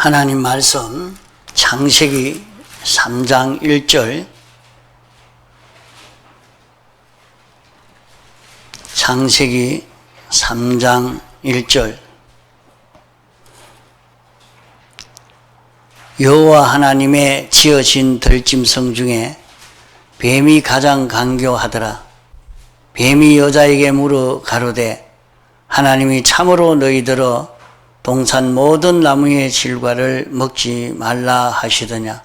하나님 말씀 창세기 3장 1절, 창세기 3장 1절. 여호와 하나님의 지으신 들짐승 중에 뱀이 가장 간교하더라. 뱀이 여자에게 물어 가로되 하나님이 참으로 너희들어 동산 모든 나무의 실과를 먹지 말라 하시더냐.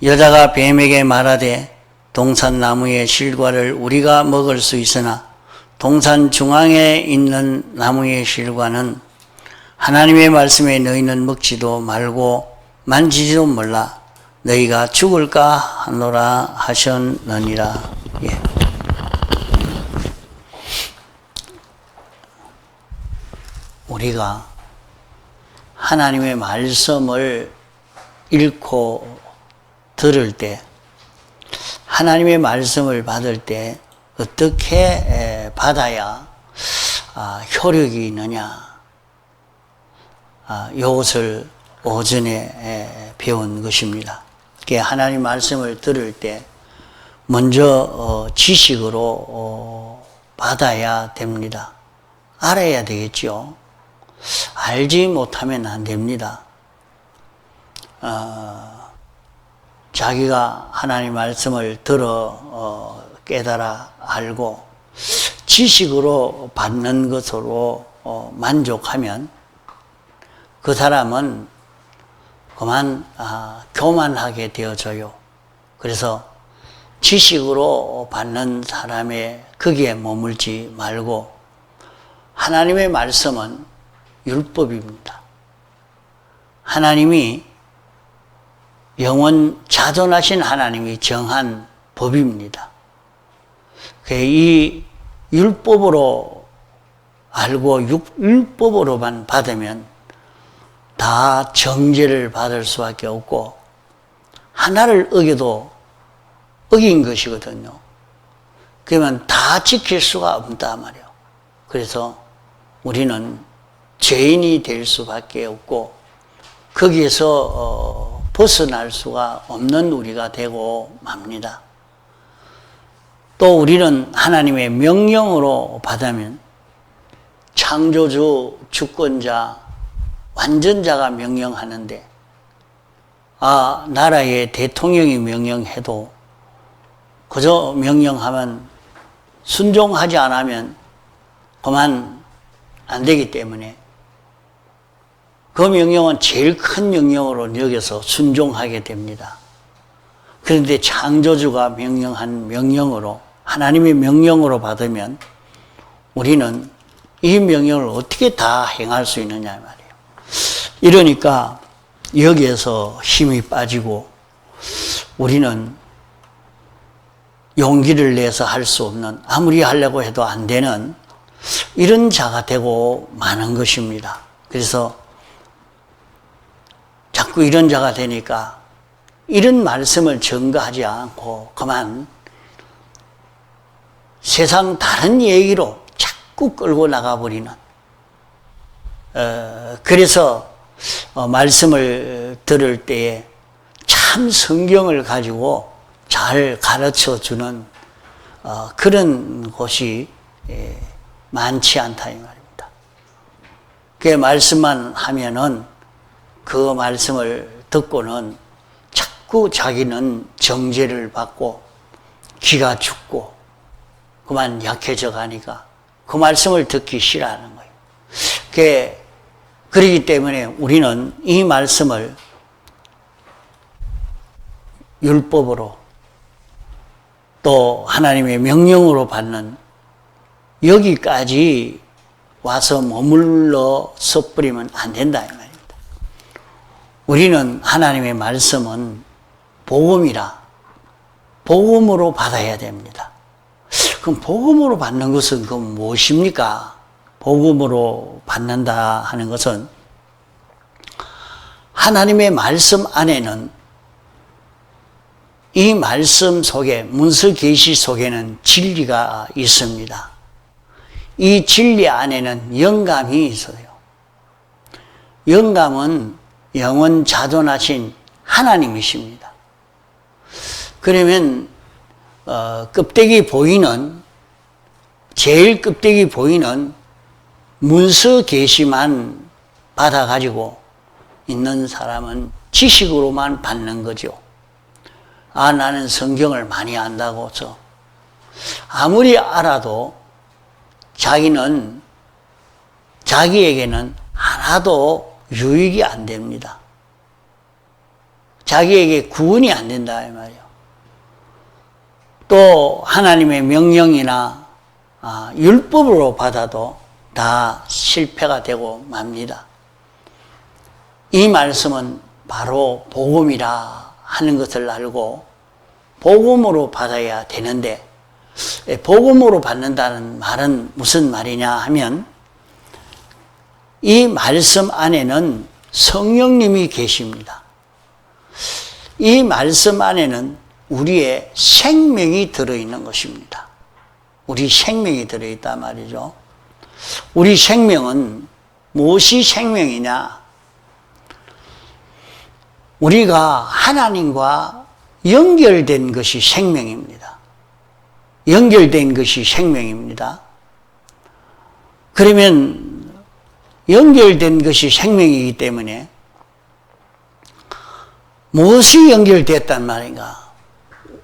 여자가 뱀에게 말하되 동산 나무의 실과를 우리가 먹을 수 있으나 동산 중앙에 있는 나무의 실과는 하나님의 말씀에 너희는 먹지도 말고 만지지도 말라. 너희가 죽을까 하노라 하셨느니라. 예. 우리가 하나님의 말씀을 읽고 들을 때, 하나님의 말씀을 받을 때 어떻게 받아야 효력이 있느냐, 이것을 오전에 배운 것입니다. 하나님 말씀을 들을 때 먼저 지식으로 받아야 됩니다. 알아야 되겠죠. 알지 못하면 안 됩니다. 자기가 하나님 말씀을 들어 깨달아 알고 지식으로 받는 것으로 만족하면 그 사람은 그만 교만하게 되어져요. 그래서 지식으로 받는 사람의 거기에 머물지 말고 하나님의 말씀은 율법입니다. 하나님이 영원 자존하신 하나님이 정한 법입니다. 이 율법으로 알고 율법으로만 받으면 다 정죄를 받을 수밖에 없고 하나를 어겨도 어긴 것이거든요. 그러면 다 지킬 수가 없단 말이에요. 그래서 우리는 죄인이 될 수밖에 없고 거기에서 벗어날 수가 없는 우리가 되고 맙니다. 또 우리는 하나님의 명령으로 받으면 창조주, 주권자, 완전자가 명령하는데 나라의 대통령이 명령해도 그저 명령하면 순종하지 않으면 그만 안 되기 때문에 그 명령은 제일 큰 명령으로 여겨서 순종하게 됩니다. 그런데 창조주가 명령한 명령으로, 하나님의 명령으로 받으면 우리는 이 명령을 어떻게 다 행할 수 있느냐 말이에요. 이러니까 여기에서 힘이 빠지고 우리는 용기를 내서 할 수 없는, 아무리 하려고 해도 안 되는 이런 자가 되고 마는 것입니다. 그래서 자꾸 이런 자가 되니까 이런 말씀을 증거하지 않고 그만 세상 다른 얘기로 자꾸 끌고 나가버리는, 그래서 말씀을 들을 때에 참 성경을 가지고 잘 가르쳐주는 그런 곳이 많지 않다 이 말입니다. 그 말씀만 하면은 그 말씀을 듣고는 자꾸 자기는 정죄를 받고 기가 죽고 그만 약해져 가니까 그 말씀을 듣기 싫어하는 거예요. 그렇기 때문에 우리는 이 말씀을 율법으로 또 하나님의 명령으로 받는 여기까지 와서 머물러 서버리면 안 된다 이 말입니다. 우리는 하나님의 말씀은 복음이라 복음으로 받아야 됩니다. 그럼 복음으로 받는 것은 그럼 무엇입니까? 복음으로 받는다 하는 것은 하나님의 말씀 안에는, 이 말씀 속에, 문서 계시 속에는 진리가 있습니다. 이 진리 안에는 영감이 있어요. 영감은 영원 자존하신 하나님이십니다. 그러면 껍데기 보이는, 제일 껍데기 보이는 문서 계시만 받아가지고 있는 사람은 지식으로만 받는 거죠. 아, 나는 성경을 많이 안다고 해서 아무리 알아도 자기에게는 하나도 유익이 안 됩니다. 자기에게 구원이 안 된다 이 말이에요. 또 하나님의 명령이나 율법으로 받아도 다 실패가 되고 맙니다. 이 말씀은 바로 복음이라 하는 것을 알고 복음으로 받아야 되는데, 복음으로 받는다는 말은 무슨 말이냐 하면, 이 말씀 안에는 성령님이 계십니다. 이 말씀 안에는 우리의 생명이 들어있는 것입니다. 우리 생명이 들어있단 말이죠. 우리 생명은 무엇이 생명이냐? 우리가 하나님과 연결된 것이 생명입니다. 연결된 것이 생명입니다. 그러면 연결된 것이 생명이기 때문에 무엇이 연결됐단 말인가?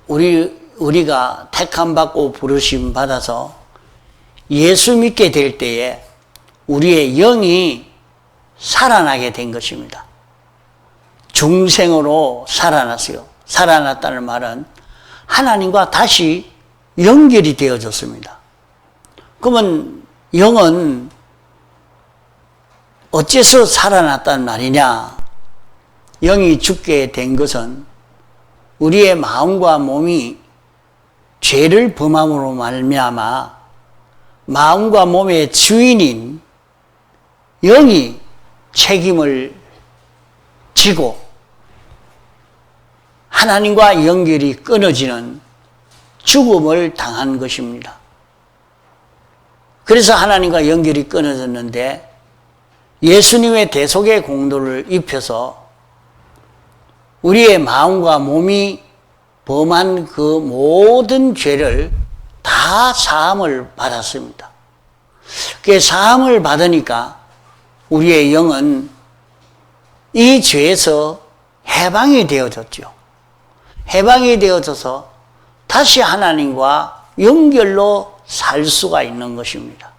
우리가 택함받고 부르심 받아서 예수 믿게 될 때에 우리의 영이 살아나게 된 것입니다. 중생으로 살아났어요. 살아났다는 말은 하나님과 다시 연결이 되어졌습니다. 그러면 영은 어째서 살아났단 말이냐? 영이 죽게 된 것은 우리의 마음과 몸이 죄를 범함으로 말미암아 마음과 몸의 주인인 영이 책임을 지고 하나님과 연결이 끊어지는 죽음을 당한 것입니다. 그래서 하나님과 연결이 끊어졌는데 예수님의 대속의 공로를 입혀서 우리의 마음과 몸이 범한 그 모든 죄를 다 사함을 받았습니다. 그 사함을 받으니까 우리의 영은 이 죄에서 해방이 되어졌죠. 해방이 되어져서 다시 하나님과 연결로 살 수가 있는 것입니다.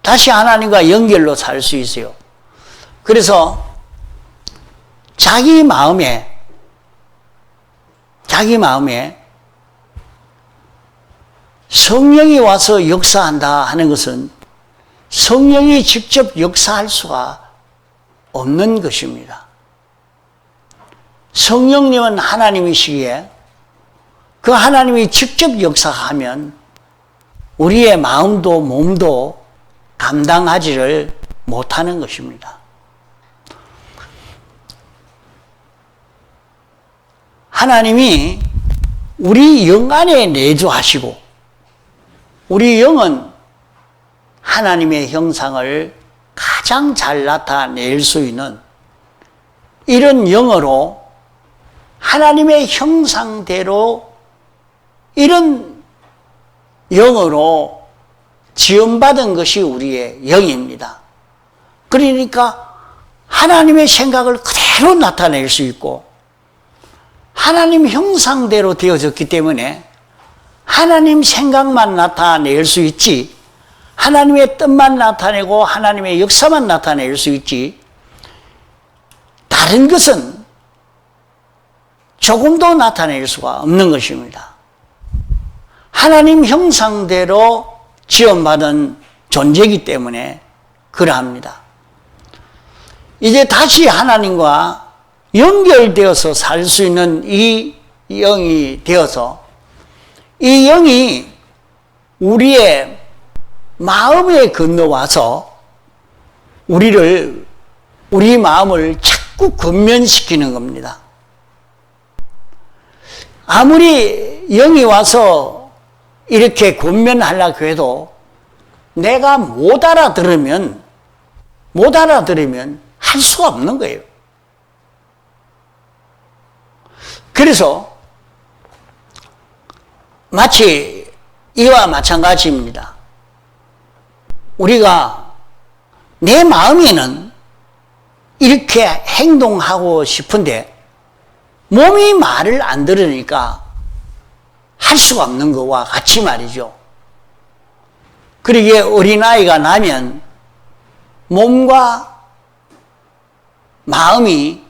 다시 하나님과 연결로 살 수 있어요. 그래서 자기 마음에 성령이 와서 역사한다 하는 것은 성령이 직접 역사할 수가 없는 것입니다. 성령님은 하나님이시기에 그 하나님이 직접 역사하면 우리의 마음도 몸도 감당하지를 못하는 것입니다. 하나님이 우리 영 안에 내주하시고 우리 영은 하나님의 형상을 가장 잘 나타낼 수 있는 이런 영으로 하나님의 형상대로 이런 영으로 지음받은 것이 우리의 영입니다. 그러니까 하나님의 생각을 그대로 나타낼 수 있고 하나님 형상대로 되어졌기 때문에 하나님 생각만 나타낼 수 있지 하나님의 뜻만 나타내고 하나님의 역사만 나타낼 수 있지 다른 것은 조금도 나타낼 수가 없는 것입니다. 하나님 형상대로 지음받은 존재이기 때문에 그러합니다. 이제 다시 하나님과 연결되어서 살 수 있는 이 영이 되어서 이 영이 우리의 마음에 건너와서 우리 마음을 자꾸 건면시키는 겁니다. 아무리 영이 와서 이렇게 권면하려고 해도 내가 못 알아들으면 할 수가 없는 거예요. 그래서 마치 이와 마찬가지입니다. 우리가 내 마음에는 이렇게 행동하고 싶은데 몸이 말을 안 들으니까 할 수가 없는 것과 같이 말이죠. 그러기에 어린아이가 나면 몸과 마음이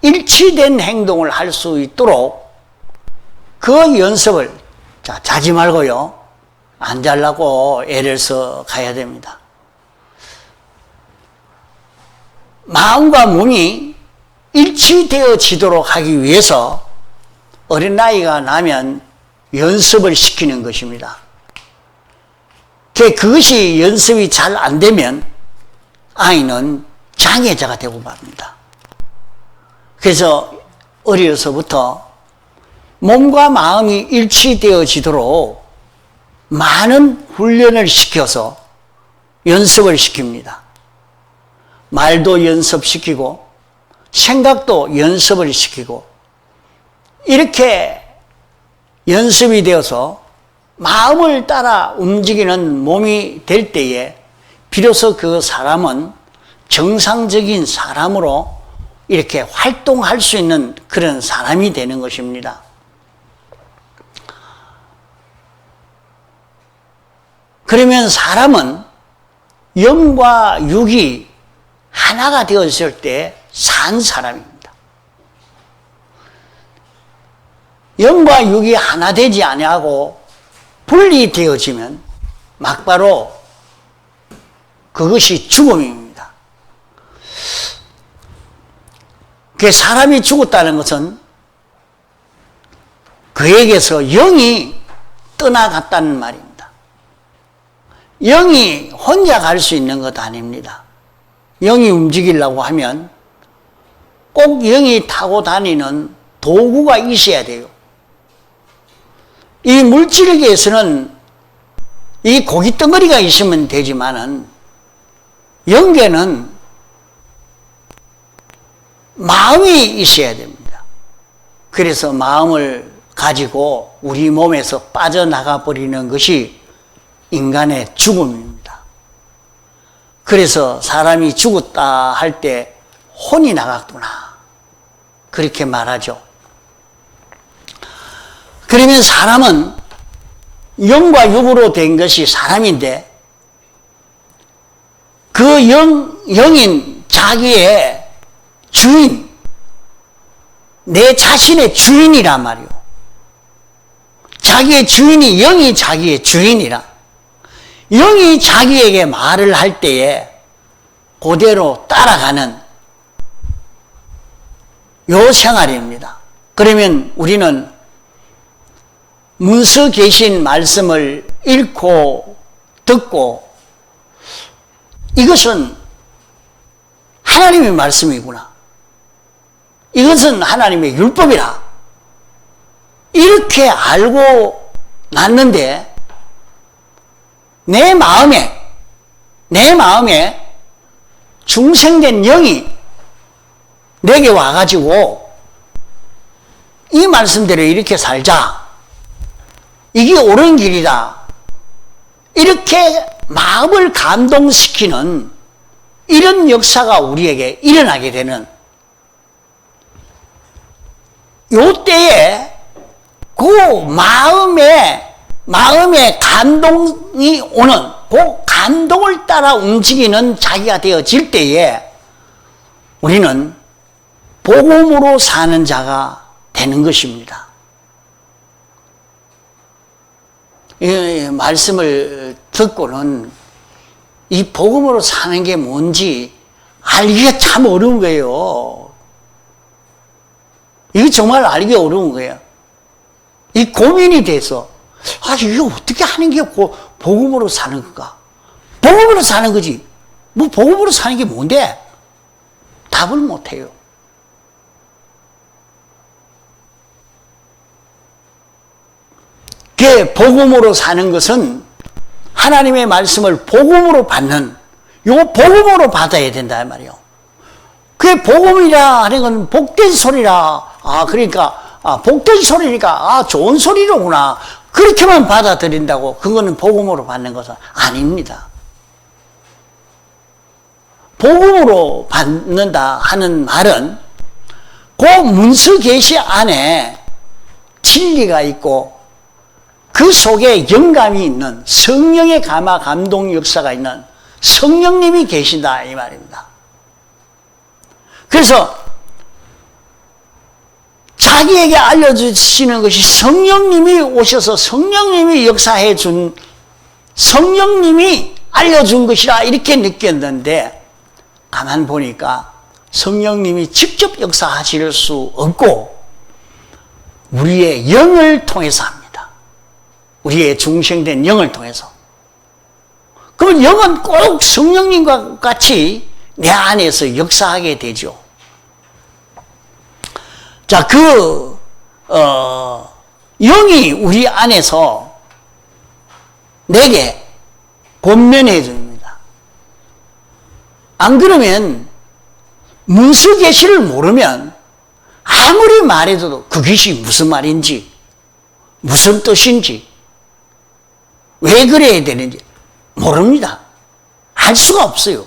일치된 행동을 할 수 있도록 그 연습을 자지 말고요. 안 자려고 애를 써 가야 됩니다. 마음과 몸이 일치되어지도록 하기 위해서 어린아이가 나면 연습을 시키는 것입니다. 그것이 연습이 잘 안 되면 아이는 장애자가 되고 말입니다. 그래서 어려서부터 몸과 마음이 일치되어지도록 많은 훈련을 시켜서 연습을 시킵니다. 말도 연습시키고 생각도 연습을 시키고 이렇게 연습이 되어서 마음을 따라 움직이는 몸이 될 때에 비로소 그 사람은 정상적인 사람으로 이렇게 활동할 수 있는 그런 사람이 되는 것입니다. 그러면 사람은 영과 육이 하나가 되었을 때 산 사람입니다. 영과 육이 하나 되지 아니하고 분리되어지면 막바로 그것이 죽음입니다. 그 사람이 죽었다는 것은 그에게서 영이 떠나갔다는 말입니다. 영이 혼자 갈 수 있는 것 아닙니다. 영이 움직이려고 하면 꼭 영이 타고 다니는 도구가 있어야 돼요. 이 물질계에서는 이 고깃덩어리가 있으면 되지만은 영계는 마음이 있어야 됩니다. 그래서 마음을 가지고 우리 몸에서 빠져나가 버리는 것이 인간의 죽음입니다. 그래서 사람이 죽었다 할 때 혼이 나갔구나 그렇게 말하죠. 그러면 사람은 영과 육으로 된 것이 사람인데 그 영인 자기의 주인, 내 자신의 주인이란 말이요. 자기의 주인이 영이 자기의 주인이라. 영이 자기에게 말을 할 때에 그대로 따라가는 요 생활입니다. 그러면 우리는 문서 계신 말씀을 읽고 듣고 이것은 하나님의 말씀이구나. 이것은 하나님의 율법이라. 이렇게 알고 났는데 내 마음에 중생된 영이 내게 와가지고 이 말씀대로 이렇게 살자. 이게 옳은 길이다. 이렇게 마음을 감동시키는 이런 역사가 우리에게 일어나게 되는 요 때에 그 마음에 감동이 오는 그 감동을 따라 움직이는 자기가 되어질 때에 우리는 복음으로 사는 자가 되는 것입니다. 이 말씀을 듣고는 이 복음으로 사는 게 뭔지 알기가 참 어려운 거예요. 이게 정말 알기 어려운 거예요. 이 고민이 돼서 이게 어떻게 하는 게 복음으로 사는 건가? 복음으로 사는 거지. 뭐 복음으로 사는 게 뭔데? 답을 못해요. 복음으로 사는 것은 하나님의 말씀을 복음으로 받는 요거 복음으로 받아야 된다 말이요. 그게 복음이라 하는 건 복된 소리라. 그러니까 복된 소리니까 좋은 소리로구나. 그렇게만 받아들인다고 그거는 복음으로 받는 것은 아닙니다. 복음으로 받는다 하는 말은 그 문서 계시 안에 진리가 있고 그 속에 영감이 있는 성령의 감화 감동 역사가 있는 성령님이 계신다 이 말입니다. 그래서 자기에게 알려주시는 것이 성령님이 오셔서 성령님이 역사해 준 성령님이 알려준 것이라 이렇게 느꼈는데 가만 보니까 성령님이 직접 역사하실 수 없고 우리의 영을 통해서 합니다. 우리의 중생된 영을 통해서. 그러면 영은 꼭 성령님과 같이 내 안에서 역사하게 되죠. 자, 영이 우리 안에서 내게 권면해 줍니다. 안 그러면 문서 계시를 모르면 아무리 말해도 그것이 무슨 말인지, 무슨 뜻인지, 왜 그래야 되는지 모릅니다. 알 수가 없어요.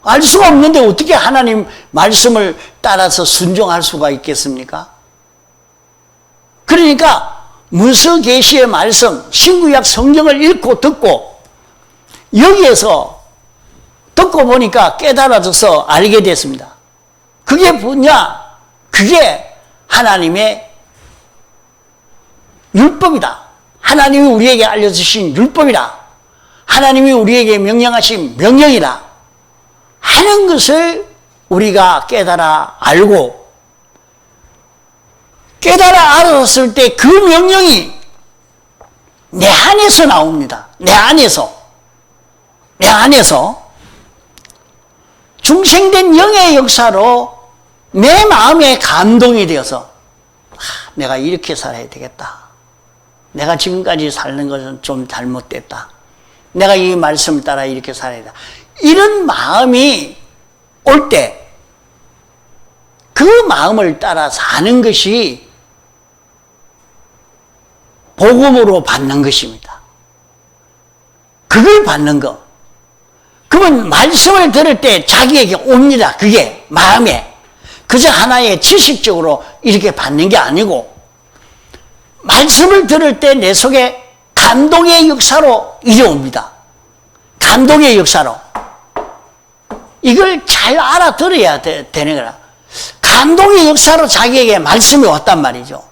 알 수가 없는데 어떻게 하나님 말씀을 따라서 순종할 수가 있겠습니까? 그러니까 문서 계시의 말씀, 신구약 성경을 읽고 듣고 여기에서 듣고 보니까 깨달아져서 알게 됐습니다. 그게 뭐냐? 그게 하나님의 율법이다. 하나님이 우리에게 알려주신 율법이다. 하나님이 우리에게 명령하신 명령이다. 하는 것을 우리가 깨달아 알고 깨달아 알았을 때 그 명령이 내 안에서 나옵니다. 내 안에서 중생된 영의 역사로 내 마음에 감동이 되어서 내가 이렇게 살아야 되겠다. 내가 지금까지 사는 것은 좀 잘못됐다. 내가 이 말씀을 따라 이렇게 살아야 된다. 이런 마음이 올 때 그 마음을 따라 사는 것이 복음으로 받는 것입니다. 그걸 받는 거. 그러면 말씀을 들을 때 자기에게 옵니다. 그게 마음에. 그저 하나의 지식적으로 이렇게 받는 게 아니고 말씀을 들을 때 내 속에 감동의 역사로 이어옵니다. 감동의 역사로. 이걸 잘 알아들어야 되는 거라. 감동의 역사로 자기에게 말씀이 왔단 말이죠.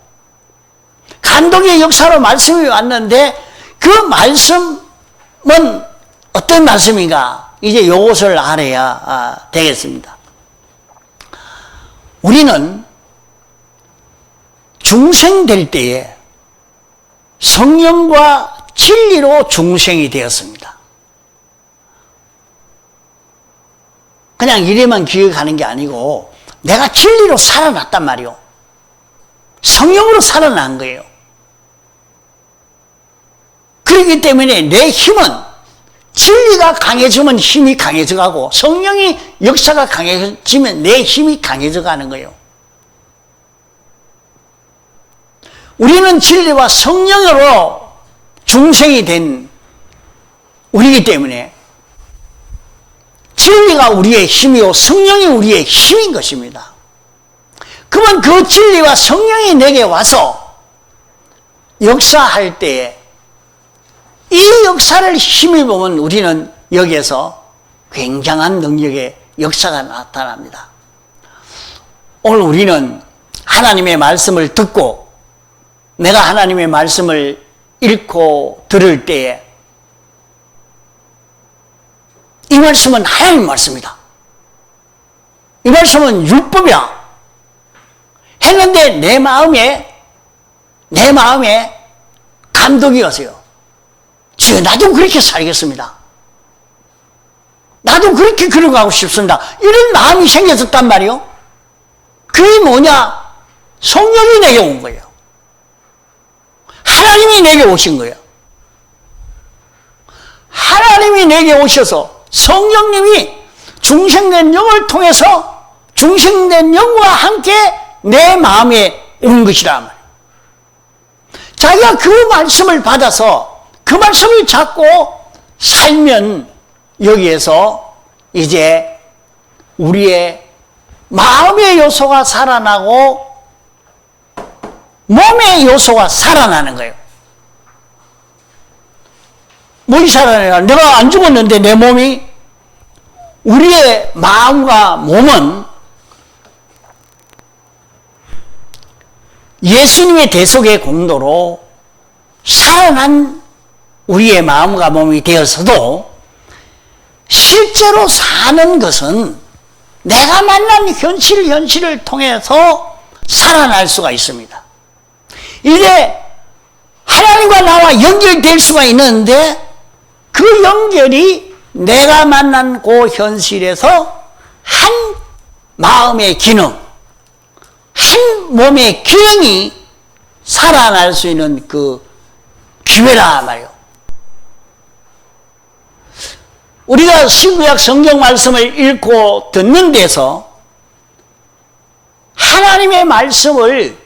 감동의 역사로 말씀이 왔는데 그 말씀은 어떤 말씀인가? 이제 이것을 알아야 되겠습니다. 우리는 중생될 때에 성령과 진리로 중생이 되었습니다. 그냥 이래만 기억하는 게 아니고 내가 진리로 살아났단 말이요. 성령으로 살아난 거예요. 그렇기 때문에 내 힘은 진리가 강해지면 힘이 강해져가고 성령이 역사가 강해지면 내 힘이 강해져가는 거예요. 우리는 진리와 성령으로 중생이 된 우리이기 때문에 진리가 우리의 힘이요 성령이 우리의 힘인 것입니다. 그러면 그 진리와 성령이 내게 와서 역사할 때에 이 역사를 힘입으면 우리는 여기에서 굉장한 능력의 역사가 나타납니다. 오늘 우리는 하나님의 말씀을 듣고 내가 하나님의 말씀을 읽고 들을 때에 이 말씀은 하나님 말씀이다. 이 말씀은 율법이야. 했는데 내 마음에 감동이 왔어요. 주여, 나도 그렇게 살겠습니다. 나도 그렇게 걸어가고 싶습니다. 이런 마음이 생겼었단 말이요. 그게 뭐냐? 성령이 내게 온 거예요. 하나님이 내게 오신 거예요. 하나님이 내게 오셔서 성령님이 중생된 영을 통해서 중생된 영과 함께 내 마음에 온 것이라 말이에요. 자기가 그 말씀을 받아서 그 말씀을 잡고 살면 여기에서 이제 우리의 마음의 요소가 살아나고 몸의 요소가 살아나는 거예요. 뭐이 살아나냐? 내가 안 죽었는데 내 몸이, 우리의 마음과 몸은 예수님의 대속의 공로로 살아난 우리의 마음과 몸이 되어서도 실제로 사는 것은 내가 만난 현실을 통해서 살아날 수가 있습니다. 이제 하나님과 나와 연결될 수가 있는데 그 연결이 내가 만난 그 현실에서 한 마음의 기능, 한 몸의 기능이 살아날 수 있는 그 기회라 말이에요. 우리가 신구약 성경 말씀을 읽고 듣는 데서 하나님의 말씀을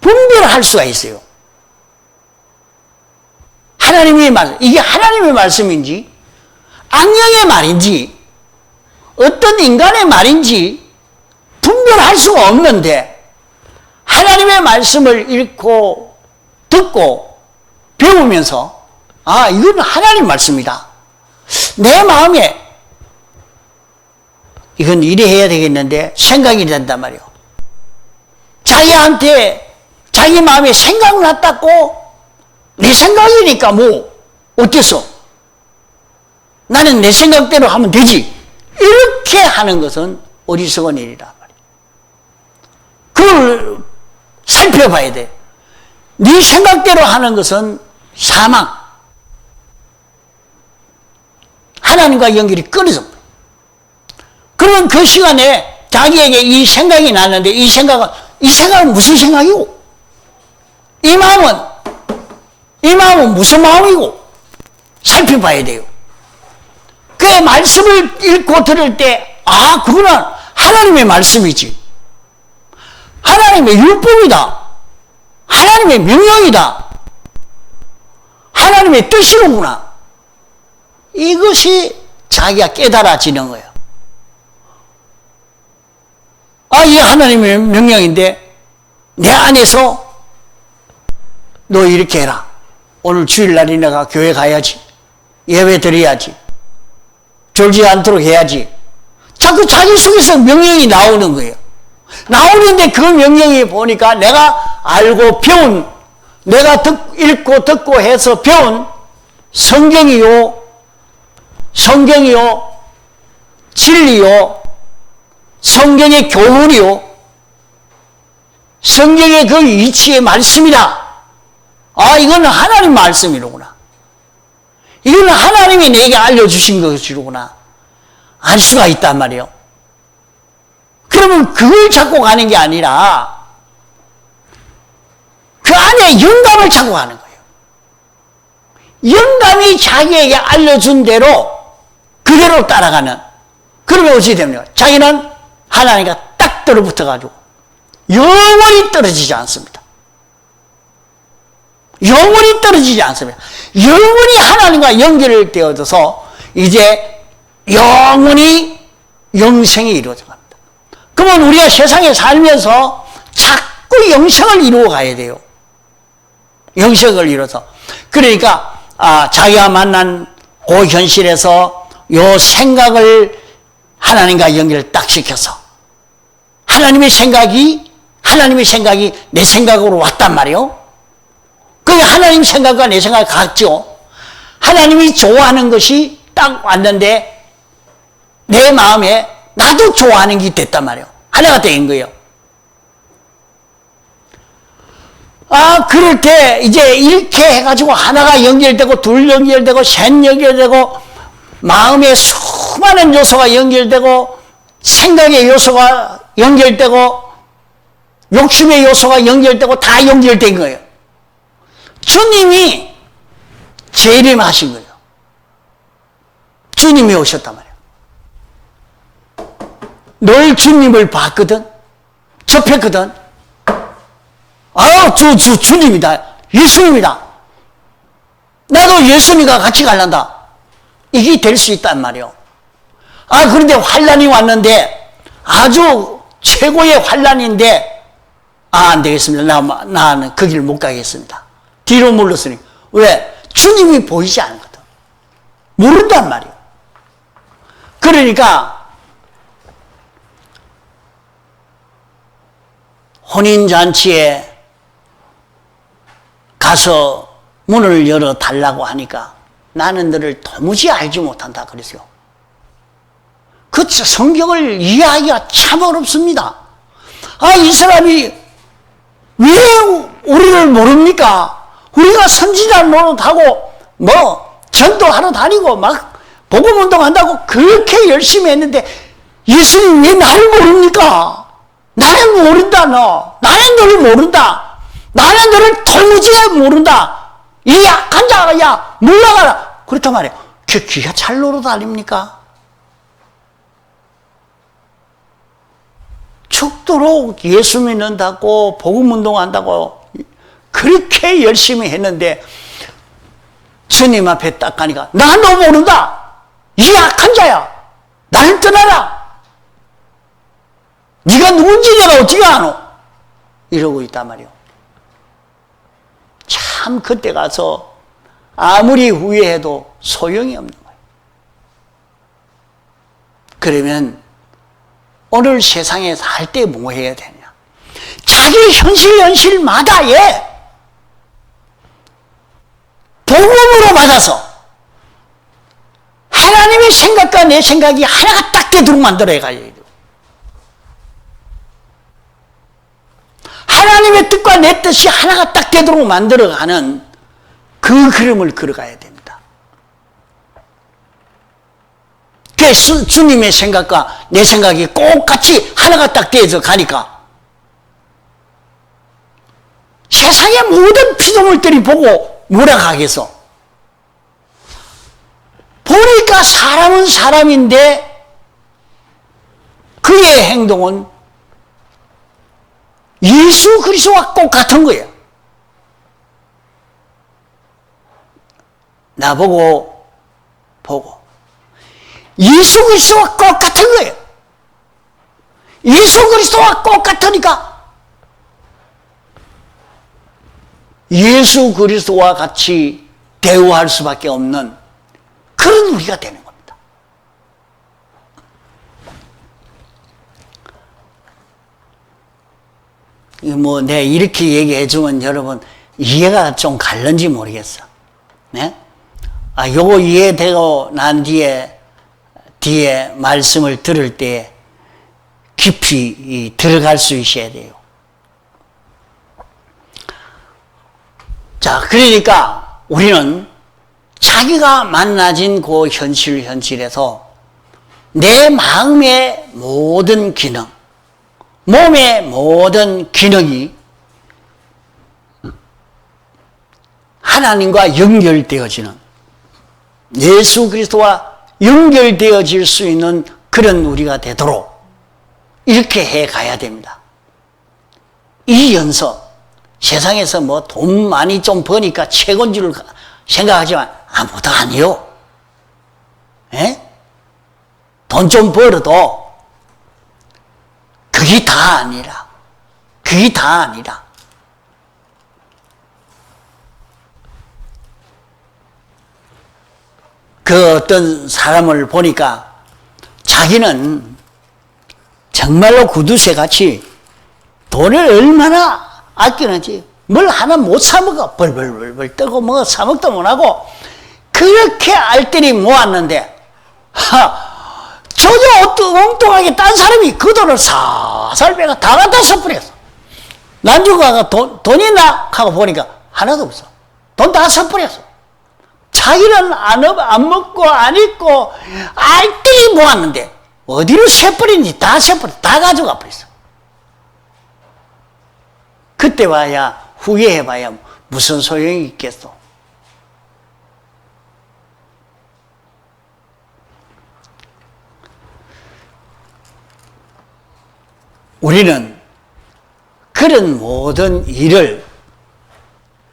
분별할 수가 있어요. 하나님의 말씀, 이게 하나님의 말씀인지 악령의 말인지 어떤 인간의 말인지 분별할 수가 없는데 하나님의 말씀을 읽고 듣고 배우면서 아, 이건 하나님 말씀이다. 내 마음에 이건 이래 해야 되겠는데 생각이 된단 말이에요. 자기한테 자기 마음에 생각났다고 내 생각이니까 뭐 어땠어? 나는 내 생각대로 하면 되지. 이렇게 하는 것은 어리석은 일이라 말이에요. 그걸 살펴봐야 돼. 네 생각대로 하는 것은 사망. 하나님과 연결이 끊어져. 그러면 그 시간에 자기에게 이 생각이 났는데 이 생각은 무슨 생각이고? 이 마음은 무슨 마음이고? 살펴봐야 돼요. 그 말씀을 읽고 들을 때, 아, 그거는 하나님의 말씀이지. 하나님의 율법이다. 하나님의 명령이다. 하나님의 뜻이로구나. 이것이 자기가 깨달아지는 거예요. 아, 이게 하나님의 명령인데 내 안에서 너 이렇게 해라. 오늘 주일날이 내가 교회 가야지. 예배 드려야지. 졸지 않도록 해야지. 자꾸 자기 속에서 명령이 나오는 거예요. 나오는데 그 명령이 보니까 내가 알고 배운, 내가 읽고 듣고 해서 배운 성경이요, 진리요, 성경의 교훈이요, 성경의 그 위치의 말씀이다. 아, 이거는 하나님 말씀이로구나. 이거는 하나님이 내게 알려주신 것이로구나. 알 수가 있단 말이에요. 그러면 그걸 찾고 가는 게 아니라 그 안에 영감을 찾고 가는 거예요. 영감이 자기에게 알려준 대로 그대로 따라가는. 그러면 어찌 됩니까? 자기는 하나님과 딱 들어붙어가지고 영원히 떨어지지 않습니다. 영원히 떨어지지 않습니다. 영원히 하나님과 연결되어져서 이제 영원히 영생이 이루어져 갑니다. 그러면 우리가 세상에 살면서 자꾸 영생을 이루어 가야 돼요. 영생을 이뤄서. 그러니까 자기가 만난 그 현실에서 요 생각을 하나님과 연결을 딱 시켜서 하나님의 생각이 내 생각으로 왔단 말이에요. 그게 하나님 생각과 내 생각이 같죠. 하나님이 좋아하는 것이 딱 왔는데 내 마음에 나도 좋아하는 게 됐단 말이에요. 하나가 된 거예요. 그럴 때 이제 이렇게 해가지고 하나가 연결되고 둘 연결되고 셋 연결되고 마음의 수많은 요소가 연결되고 생각의 요소가 연결되고 욕심의 요소가 연결되고 다 연결된 거예요. 주님이 재림하신 거예요. 주님이 오셨단 말이에요. 늘 주님을 봤거든. 접했거든. 주님이다. 예수님이다. 나도 예수님과 같이 갈란다. 이게 될 수 있단 말이에요. 그런데 환란이 왔는데, 아주 최고의 환란인데, 안 되겠습니다. 나는 그 길 못 가겠습니다. 뒤로 물렀으니. 왜? 주님이 보이지 않거든. 모른단 말이에요. 그러니까, 혼인잔치에 가서 문을 열어달라고 하니까 나는 너를 도무지 알지 못한다 그랬어요. 그 성경을 이해하기가 참 어렵습니다. 이 사람이 왜 우리를 모릅니까? 우리가 선지자 노릇하고 전도하러 다니고 막 복음운동 한다고 그렇게 열심히 했는데 예수님 왜 나를 모릅니까? 나는 모른다 너. 나는 너를 모른다. 나는 너를 도무지 모른다. 이 약한 자가 야 물러가라. 그렇단 말이에요. 귀가 잘 노릇 아닙니까? 죽도록 예수 믿는다고 복음운동 한다고 그렇게 열심히 했는데 주님 앞에 딱 가니까 나 너 모른다. 이 약한 자야. 나를 떠나라. 네가 누군지 내가 어찌가 아노? 이러고 있단 말이요. 참 그때 가서 아무리 후회해도 소용이 없는 거예요. 그러면 오늘 세상에 살 때 뭐 해야 되냐? 자기 현실마다 복음으로 맞아서 하나님의 생각과 내 생각이 하나가 딱 되도록 만들어야 가요. 하나님의 뜻과 내 뜻이 하나가 딱 되도록 만들어가는 그 그림을 걸어가야 됩니다. 그래서 주님의 생각과 내 생각이 꼭 같이 하나가 딱 되어서 가니까 세상의 모든 피조물들이 보고 뭐라 하겠어? 보니까 사람은 사람인데 그의 행동은 예수 그리스도와 똑같은 거예요. 나보고 보고 예수 그리스도와 똑같은 거예요. 예수 그리스도와 똑같으니까 예수 그리스도와 같이 대우할 수밖에 없는 그런 우리가 되는 겁니다. 내가 이렇게 얘기해 주면 여러분 이해가 좀 갈는지 모르겠어. 네? 요거 이해되고 난 뒤에 말씀을 들을 때 깊이 들어갈 수 있어야 돼요. 자, 그러니까 우리는 자기가 만나진 그 현실에서 내 마음의 모든 기능, 몸의 모든 기능이 하나님과 연결되어지는, 예수 그리스도와 연결되어질 수 있는 그런 우리가 되도록 이렇게 해 가야 됩니다. 이 연서, 세상에서 돈 많이 좀 버니까 최고인 줄 생각하지만 아무것도 아니요. 돈 좀 벌어도 그게 다 아니라. 그게 다 아니라. 그 어떤 사람을 보니까 자기는 정말로 구두쇠같이 돈을 얼마나 아끼는지 뭘 하나 못 사먹어. 벌벌벌 떨고 사먹도 못하고 그렇게 알뜰히 모았는데 전혀 엉뚱하게 딴 사람이 그 돈을 살살 빼가 다 갖다 써버렸어. 난주가가 돈 있나? 하고 보니까 하나도 없어. 돈 다 써버렸어. 자기는 안 먹고 안 입고 알뜰히 모았는데 어디로 새버린지 다 새버렸어. 다 가져가 버렸어. 그때 봐야 후회해봐야 무슨 소용이 있겠어. 우리는 그런 모든 일을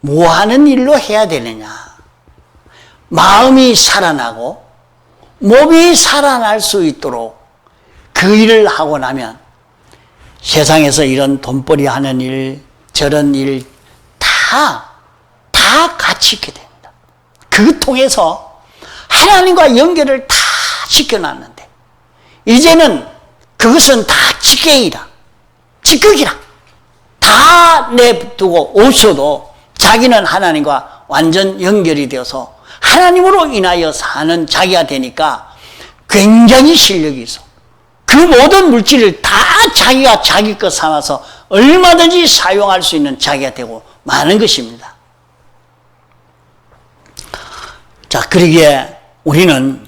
뭐 하는 일로 해야 되느냐? 마음이 살아나고 몸이 살아날 수 있도록 그 일을 하고 나면 세상에서 이런 돈벌이 하는 일, 저런 일 다 같이 있게 됩니다. 그 통해서 하나님과 연결을 다 시켜놨는데 이제는 그것은 다 직경이라, 직극이라 다 내두고 없어도 자기는 하나님과 완전 연결이 되어서 하나님으로 인하여 사는 자기가 되니까 굉장히 실력이 있어. 그 모든 물질을 다 자기가 자기 것 삼아서 얼마든지 사용할 수 있는 자기가 되고 많은 것입니다. 자, 그러기에 우리는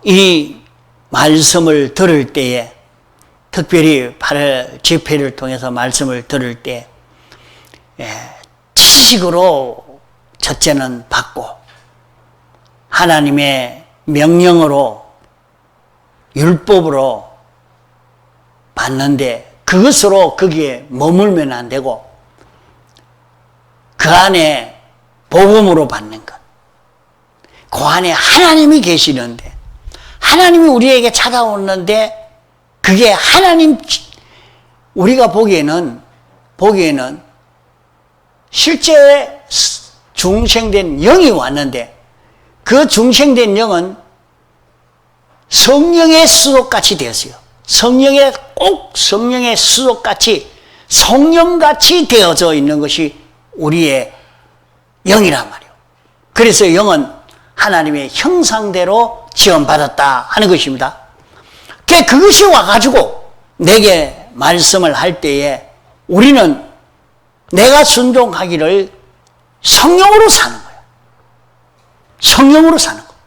이 말씀을 들을 때에 특별히 8월 집회를 통해서 말씀을 들을 때 지식으로 첫째는 받고 하나님의 명령으로 율법으로 받는데 그것으로 거기에 머물면 안 되고 그 안에 복음으로 받는 것. 그 안에 하나님이 계시는데 하나님이 우리에게 찾아오는데 그게 하나님 우리가 보기에는 실제 중생된 영이 왔는데 그 중생된 영은 성령의 수록같이 되었어요. 성령의 수록같이 성령같이 되어져 있는 것이 우리의 영이란 말이에요. 그래서 영은 하나님의 형상대로 지원받았다 하는 것입니다. 그것이 와가지고 내게 말씀을 할 때에 우리는 내가 순종하기를 성령으로 사는 거예요. 성령으로 사는 거예요.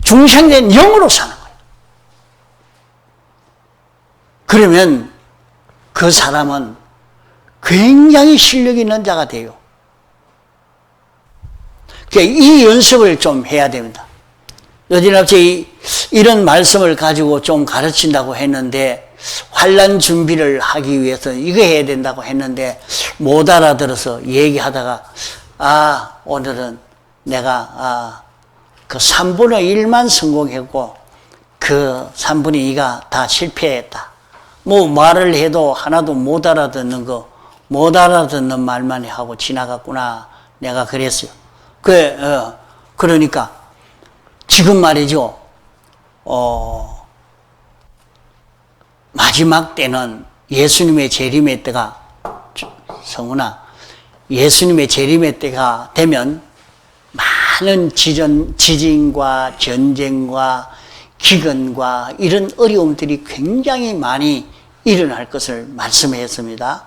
중생된 영으로 사는 거예요. 그러면 그 사람은 굉장히 실력 있는 자가 돼요. 이 연습을 좀 해야 됩니다. 여진합체 이런 말씀을 가지고 좀 가르친다고 했는데 환난 준비를 하기 위해서 이거 해야 된다고 했는데 못 알아들어서 얘기하다가 오늘은 내가 그 3분의 1만 성공했고 그 3분의 2가 다 실패했다. 뭐 말을 해도 하나도 못 알아듣는 못 알아듣는 말만 하고 지나갔구나. 내가 그랬어요. 그러니까 지금 말이죠. 마지막 때는 예수님의 재림의 때가 성훈아 예수님의 재림의 때가 되면 많은 지진과 전쟁과 기근과 이런 어려움들이 굉장히 많이 일어날 것을 말씀했습니다.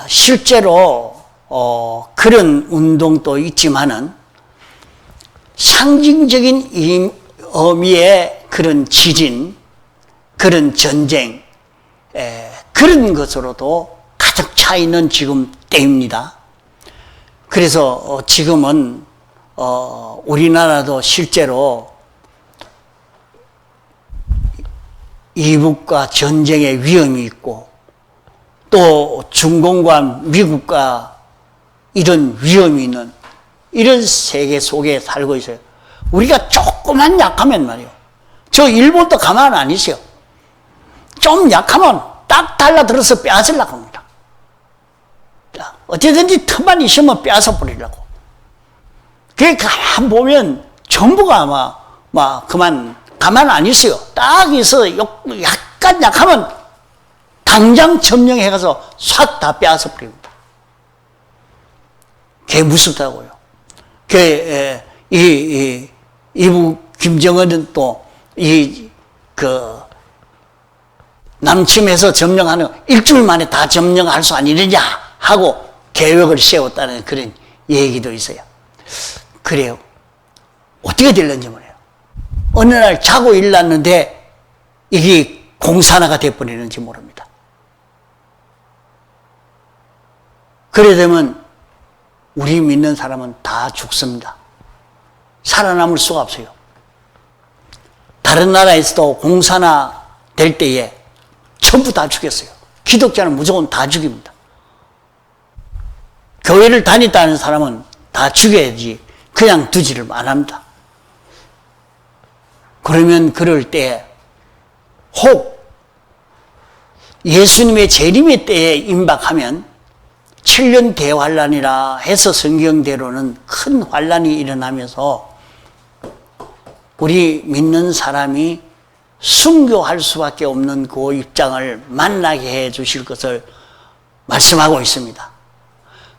실제로 그런 운동도 있지만은 상징적인 의미의 그런 지진, 그런 전쟁, 그런 것으로도 가득 차 있는 지금 때입니다. 그래서 지금은 우리나라도 실제로 이북과 전쟁의 위험이 있고 또 중공과 미국과 이런 위험이 있는 이런 세계 속에 살고 있어요. 우리가 조금만 약하면 말이에요. 저 일본도 가만 안 있어요. 좀 약하면 딱 달라들어서 빼앗으려고 합니다. 어쨌든지 틈만 있으면 빼앗아 버리려고. 그게 가만 보면 전부가 가만 안 있어요. 딱 있어 약간 약하면 당장 점령해가서 싹 다 빼앗아 버립니다. 그게 무섭다고요. 이북 김정은은 또 남침해서 점령하는 일주일 만에 다 점령할 수 아니느냐 하고 계획을 세웠다는 그런 얘기도 있어요. 그래요. 어떻게 될는지 모르요. 어느 날 자고 일어났는데 이게 공산화가 돼버리는지 모릅니다. 그래 되면 우리 믿는 사람은 다 죽습니다. 살아남을 수가 없어요. 다른 나라에서도 공산화 될 때에 전부 다 죽였어요. 기독자는 무조건 다 죽입니다. 교회를 다녔다는 사람은 다 죽여야지 그냥 두지를 안 합니다. 그러면 그럴 때 혹 예수님의 재림의 때에 임박하면 7년 대환란이라 해서 성경대로는 큰 환란이 일어나면서 우리 믿는 사람이 순교할 수밖에 없는 그 입장을 만나게 해 주실 것을 말씀하고 있습니다.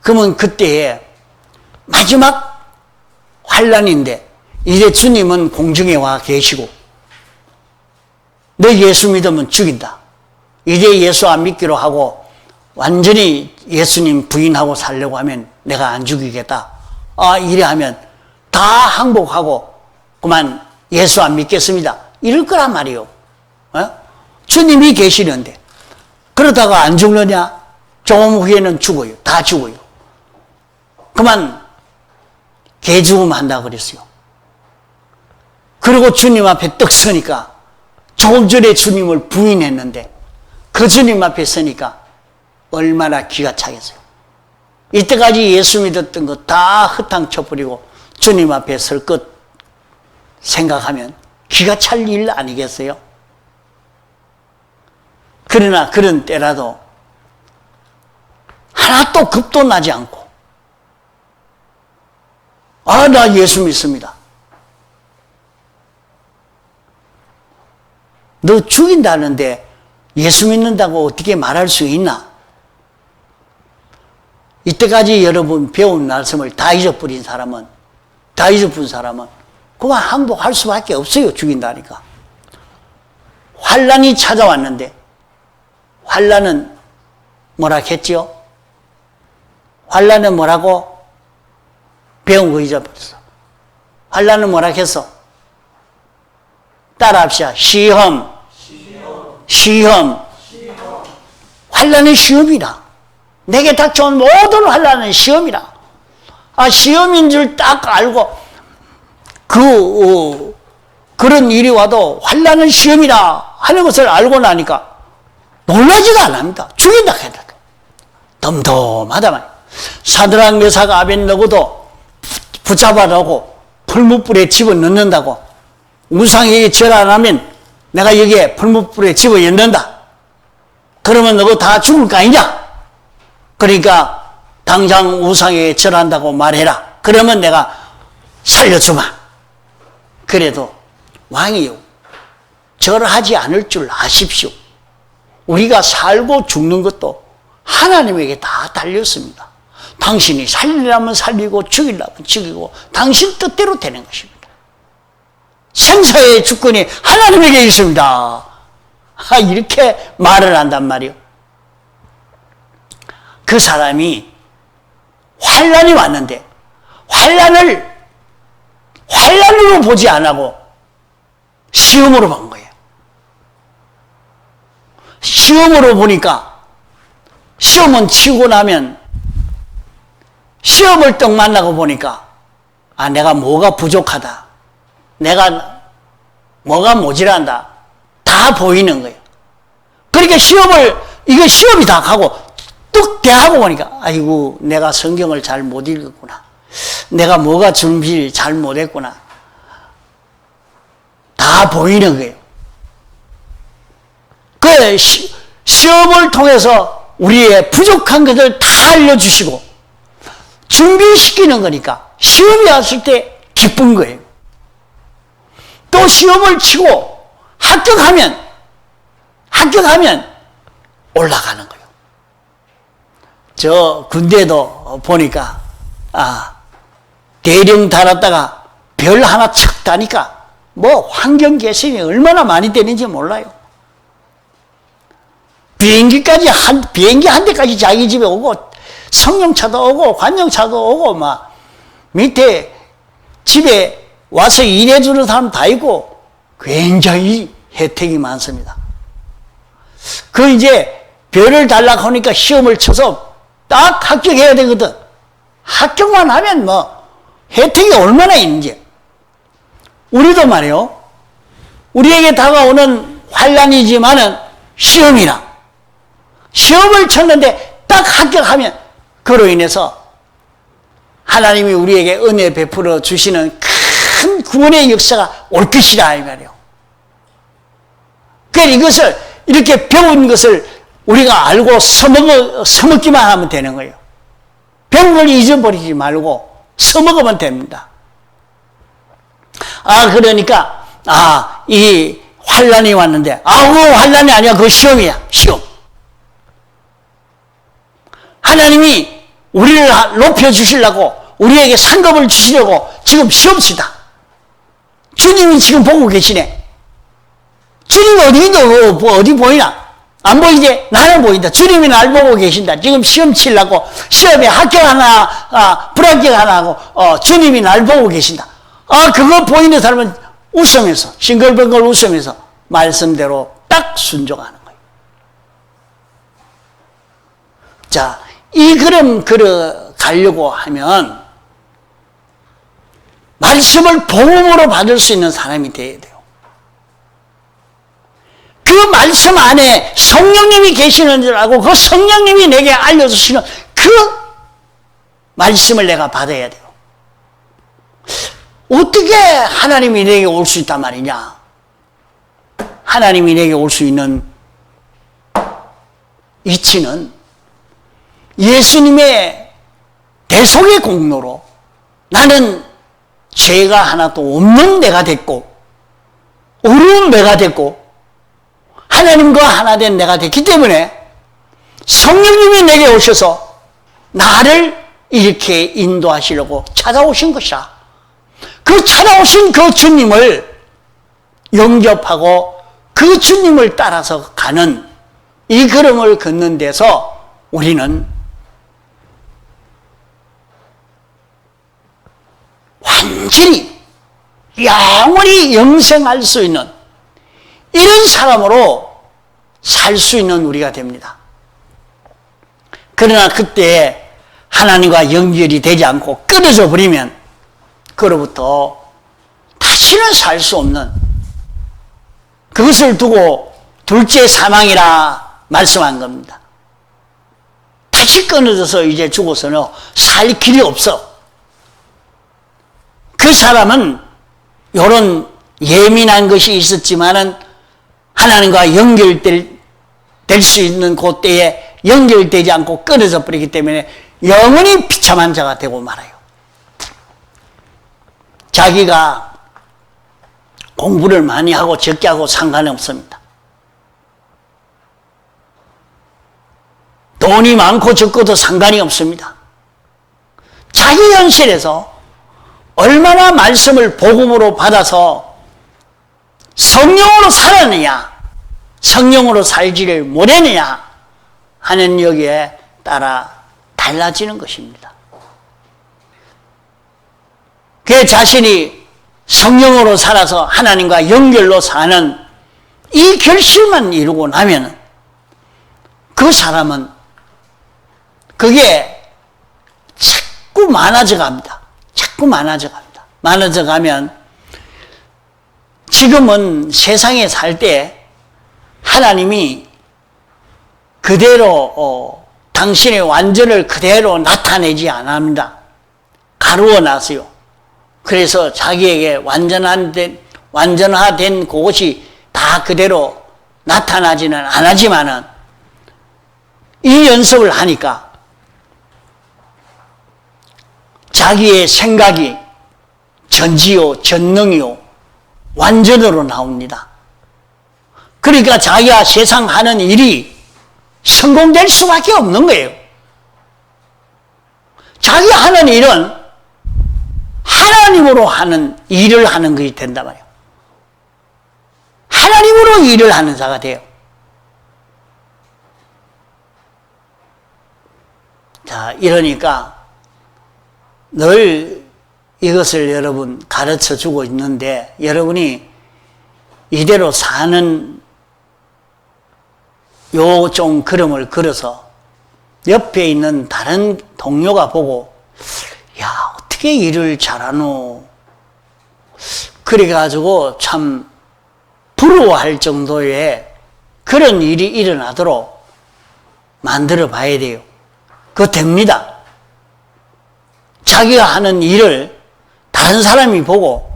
그러면 그때에 마지막 환란인데 이제 주님은 공중에 와 계시고 너 예수 믿으면 죽인다. 이제 예수 안 믿기로 하고 완전히 예수님 부인하고 살려고 하면 내가 안 죽이겠다. 이래 하면 다 항복하고 그만 예수 안 믿겠습니다. 이럴 거란 말이요. 주님이 계시는데 그러다가 안 죽느냐? 조금 후에는 죽어요. 다 죽어요. 그만 개죽음 한다 그랬어요. 그리고 주님 앞에 떡 서니까 조금 전에 주님을 부인했는데 그 주님 앞에 서니까 얼마나 기가 차겠어요. 이때까지 예수 믿었던 거 다 흩탕쳐버리고 주님 앞에 설 것 생각하면 기가 찰 일 아니겠어요? 그러나 그런 때라도 하나도 겁도 나지 않고 나 예수 믿습니다. 너 죽인다는데 예수 믿는다고 어떻게 말할 수 있나? 이때까지 여러분 배운 말씀을 다 잊어버린 사람은 그만 항복할 수밖에 없어요. 죽인다니까. 환란이 찾아왔는데 환란은 뭐라 했지요? 환란은 뭐라고? 배운 거 잊어버렸어. 환란은 뭐라 했어? 따라합시다. 시험. 환란은 시험이라. 내게 닥쳐온 모든 환란은 시험이라. 시험인 줄 딱 알고 그런 일이 와도 환란은 시험이라 하는 것을 알고 나니까 놀라지가 않습니다. 죽인다 해도 덤덤하다 말이야. 사드락 메삭 아벳느고도 붙잡아라고 풀무불에 집어넣는다고. 우상에게 절 안 하면 내가 여기에 풀무불에 집어넣는다. 그러면 너가 다 죽을 거 아니냐? 그러니까 당장 우상에게 절한다고 말해라. 그러면 내가 살려주마. 그래도 왕이요, 절하지 않을 줄 아십시오. 우리가 살고 죽는 것도 하나님에게 다 달렸습니다. 당신이 살리려면 살리고 죽이려면 죽이고 당신 뜻대로 되는 것입니다. 생사의 주권이 하나님에게 있습니다. 이렇게 말을 한단 말이요. 그 사람이 환란이 왔는데 환란으로 보지 않고 시험으로 본 거예요. 시험으로 보니까 시험은 치고 나면 시험을 딱 만나고 보니까 내가 뭐가 부족하다. 내가 뭐가 모자란다. 다 보이는 거예요. 그러니까 이거 시험이 다 가고 뚝 대하고 보니까 아이고 내가 성경을 잘 못 읽었구나. 내가 뭐가 준비를 잘 못했구나. 다 보이는 거예요. 그 시험을 통해서 우리의 부족한 것을 다 알려주시고 준비시키는 거니까 시험이 왔을 때 기쁜 거예요. 또 시험을 치고 합격하면 올라가는 거예요. 저 군대도 보니까 대령 달았다가 별 하나 착 다니까 뭐 환경 개선이 얼마나 많이 되는지 몰라요. 비행기 한 대까지 자기 집에 오고 성령차도 오고 관용차도 오고 막 밑에 집에 와서 일해주는 사람 다 있고 굉장히 혜택이 많습니다. 이제 별을 달라고 하니까 시험을 쳐서 딱 합격해야 되거든. 합격만 하면 뭐 혜택이 얼마나 있는지. 우리도 말이요. 우리에게 다가오는 환란이지만은 시험이라. 시험을 쳤는데 딱 합격하면 그로 인해서 하나님이 우리에게 은혜 베풀어 주시는 큰 구원의 역사가 올 것이라 이 말이에요. 그러니까 이것을 이렇게 배운 것을 우리가 알고 써먹기만 하면 되는 거예요. 배운 걸 잊어버리지 말고 써먹으면 됩니다. 그러니까 이 환란이 왔는데 그거 환란이 아니야. 그거 시험이야. 시험. 하나님이 우리를 높여주시려고 우리에게 상급을 주시려고 지금 시험치다. 주님이 지금 보고 계시네. 주님이 어디 있노? 어디 보이나? 안 보이지? 나는 보인다. 주님이 날 보고 계신다. 지금 시험 치려고 시험에 합격하나 불합격하나 하고 주님이 날 보고 계신다. 그거 보이는 사람은 웃으면서 싱글벙글 웃으면서 말씀대로 딱 순종하는 거예요. 자, 이 걸음 걸어가려고 하면 말씀을 복음으로 받을 수 있는 사람이 되어야 돼요. 그 말씀 안에 성령님이 계시는 줄 알고 그 성령님이 내게 알려주시는 그 말씀을 내가 받아야 돼요. 어떻게 하나님이 내게 올 수 있단 말이냐? 하나님이 내게 올 수 있는 이치는 예수님의 대속의 공로로 나는 죄가 하나도 없는 내가 됐고 어려운 내가 됐고 하나님과 하나 된 내가 됐기 때문에 성령님이 내게 오셔서 나를 이렇게 인도하시려고 찾아오신 것이야. 그 찾아오신 그 주님을 영접하고 그 주님을 따라서 가는 이 걸음을 걷는 데서 우리는 완전히 영원히 영생할 수 있는 이런 사람으로 살 수 있는 우리가 됩니다. 그러나 그때 하나님과 연결이 되지 않고 끊어져 버리면 그로부터 다시는 살 수 없는 그것을 두고 둘째 사망이라 말씀한 겁니다. 다시 끊어져서 이제 죽어서는 살 길이 없어. 그 사람은 이런 예민한 것이 있었지만은 하나님과 연결될 수 있는 그때에 연결되지 않고 끊어져 버리기 때문에 영원히 비참한 자가 되고 말아요. 자기가 공부를 많이 하고 적게 하고 상관이 없습니다. 돈이 많고 적고도 상관이 없습니다. 자기 현실에서 얼마나 말씀을 복음으로 받아서 성령으로 살았느냐, 성령으로 살지를 못했느냐 하는 여기에 따라 달라지는 것입니다. 그 자신이 성령으로 살아서 하나님과 연결로 사는 이 결실만 이루고 나면 그 사람은 그게 자꾸 많아져 갑니다. 자꾸 많아져 갑니다. 많아져 가면 지금은 세상에 살 때 하나님이 그대로 당신의 완전을 그대로 나타내지 않습니다. 가루어 놨어요. 그래서 자기에게 완전화된 그것이 다 그대로 나타나지는 않았지만은 이 연습을 하니까 자기의 생각이 전지요, 전능이요, 완전으로 나옵니다. 그러니까 자기가 세상 하는 일이 성공될 수밖에 없는 거예요. 자기가 하는 일은 하나님으로 하는 일을 하는 것이 된단 말이에요. 하나님으로 일을 하는 자가 돼요. 자, 이러니까 늘 이것을 여러분 가르쳐 주고 있는데 여러분이 이대로 사는 요 좀 걸음을 걸어서 옆에 있는 다른 동료가 보고 야 어떻게 일을 잘하노 그래가지고 참 부러워할 정도의 그런 일이 일어나도록 만들어 봐야 돼요. 그거 됩니다. 자기가 하는 일을 다른 사람이 보고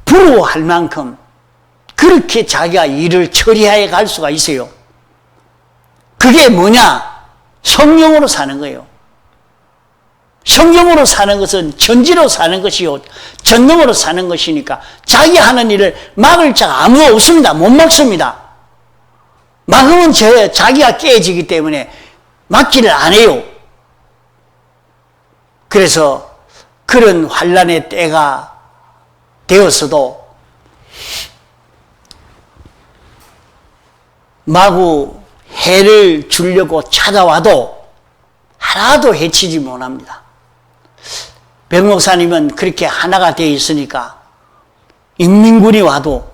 부러워할 만큼 그렇게 자기가 일을 처리해 갈 수가 있어요. 그게 뭐냐? 성령으로 사는 거예요. 성령으로 사는 것은 전지로 사는 것이요, 전능으로 사는 것이니까 자기 하는 일을 막을 자가 아무도 없습니다. 못 막습니다. 막으면 자기가 깨지기 때문에 막기를 안 해요. 그래서 그런 환난의 때가 되었어도 마구 해를 주려고 찾아와도 하나도 해치지 못합니다. 백 목사님은 그렇게 하나가 되어 있으니까 인민군이 와도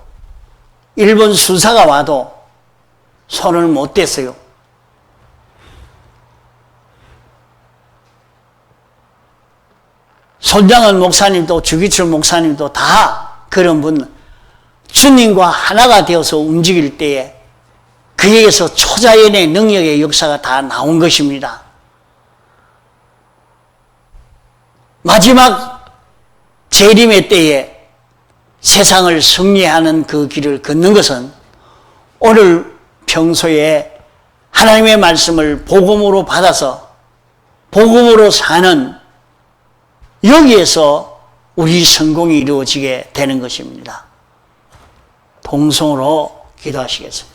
일본 수사가 와도 손을 못 댔어요. 손장은 목사님도 주기철 목사님도 다 그런 분, 주님과 하나가 되어서 움직일 때에 그에게서 초자연의 능력의 역사가 다 나온 것입니다. 마지막 재림의 때에 세상을 승리하는 그 길을 걷는 것은 오늘 평소에 하나님의 말씀을 복음으로 받아서 복음으로 사는 여기에서 우리 성공이 이루어지게 되는 것입니다. 동성으로 기도하시겠습니다.